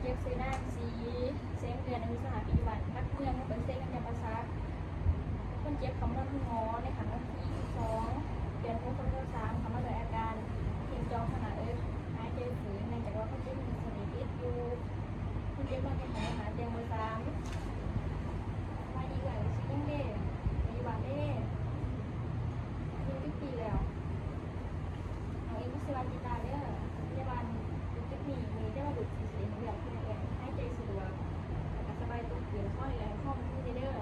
ก็บซื้อน้ำสีเซ็งเดือนในสถานปัจจุบันพักเมืองเป็นเซ็งกันยาภาษาคนเจ็บคำนวณงอในขันวันที่2 เดือน6 3คำว่าโดยอาการเพียงจองขนาดหายใจฝืนในจากว่าเขาเจ็บมีสนิพิษอยู่คนเจ็บมากแค่ไหนหาเตียงเบอร์3มาดีกว่าเลยซิ่งเด้ปัจจุบันเด้ยังทุกปีแล้วเอาเองก็สบายจิตตาเด้อปัจจุบันทุกปีมีได้มาดูดสีเสียงแบบนี้เลยให้ใจสะดวกแต่สบายตัวเกี่ยวข้อแรงข้อมือเด้อ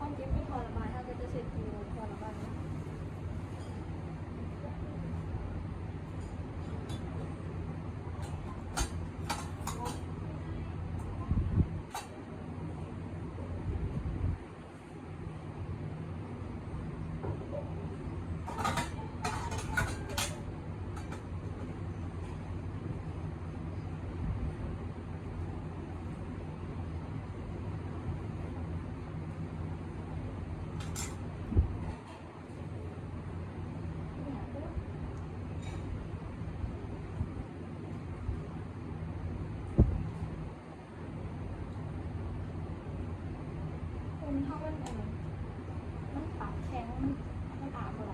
คนเจ็บไม่ทรมานถ้าจะเสร็จอยู่ทรมานถ้ามันปากแข็งมันอาบอะไร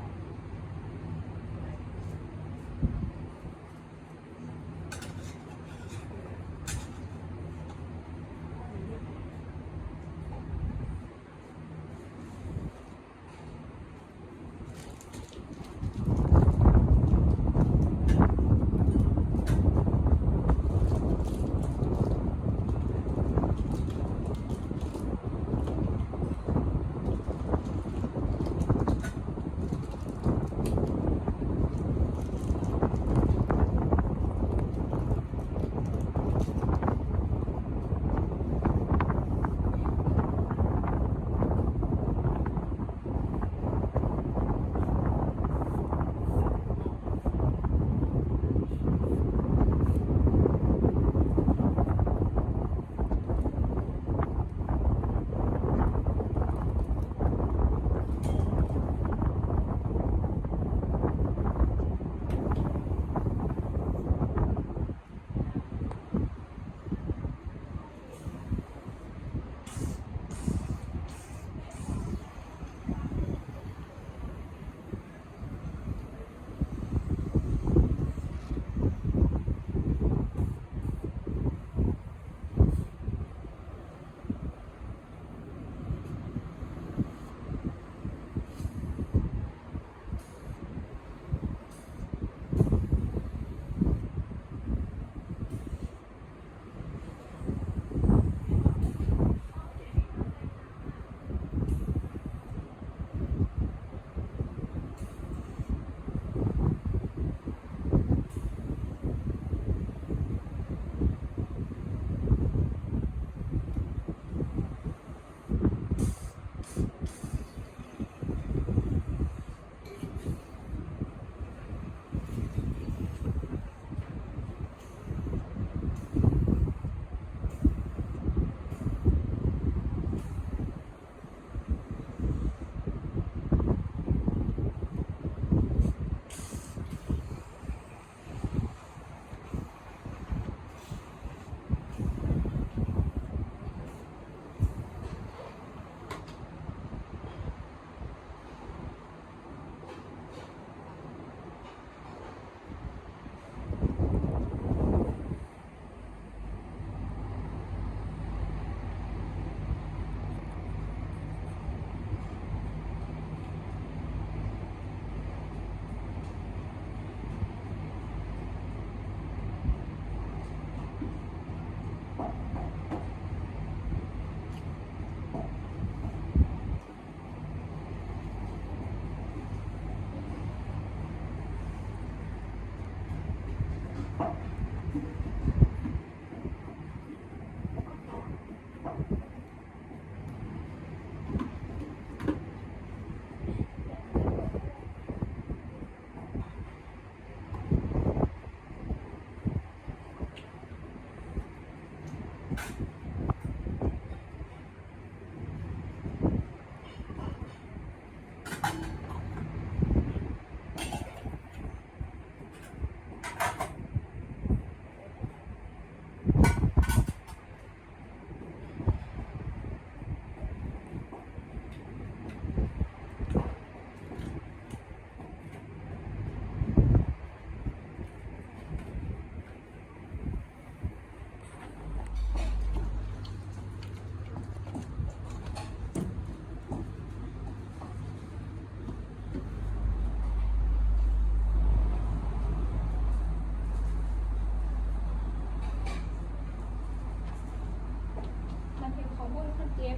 บุญคนเจ็บ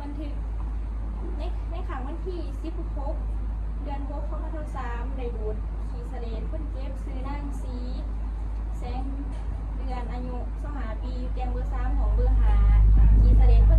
บันทึกในขังวันที่16 เดือน6 2563ได้ดูดขี่เสลดคนเจ็บซื้อนางสีแสงเดือนอายุ25 ปีเตียงเบอร์ 3ของเบอร์ 5ขี่เสลดค